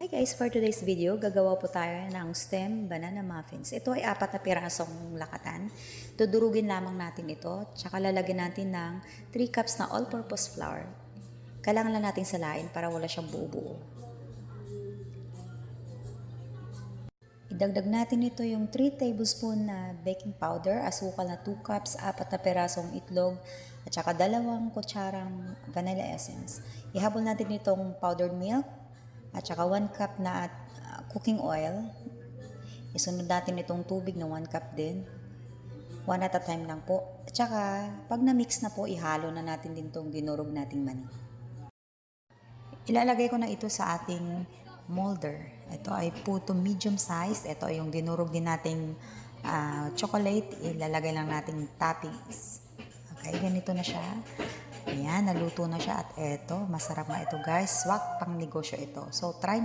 Hi guys, for today's video, gagawa po tayo ng stem banana muffins. Ito ay 4 na pirasong lakatan. Dudurugin lamang natin ito, tsaka lalagyan natin ng 3 cups na all-purpose flour. Kailangan lang natin salain para wala siyang buo-buo. Idagdag natin ito yung 3 tablespoon na baking powder, asukal na 2 cups, 4 na pirasong itlog, at saka 2 kutsarang vanilla essence. Ihabol natin itong powdered milk, at saka 1 cup na cooking oil. Isunod natin itong tubig na 1 cup din. 1 at a time lang po. At saka, pag na-mix na po, ihalo na natin din itong dinurog nating mani. Ilalagay ko na ito sa ating molder. Ito ay po to medium size. Ito ay yung dinurog din nating chocolate. Ilalagay lang nating toppings. Okay, ganito na siya. Ayan, naluto na siya at eto, masarap na ito guys. Swak pang negosyo ito. So, try nyo.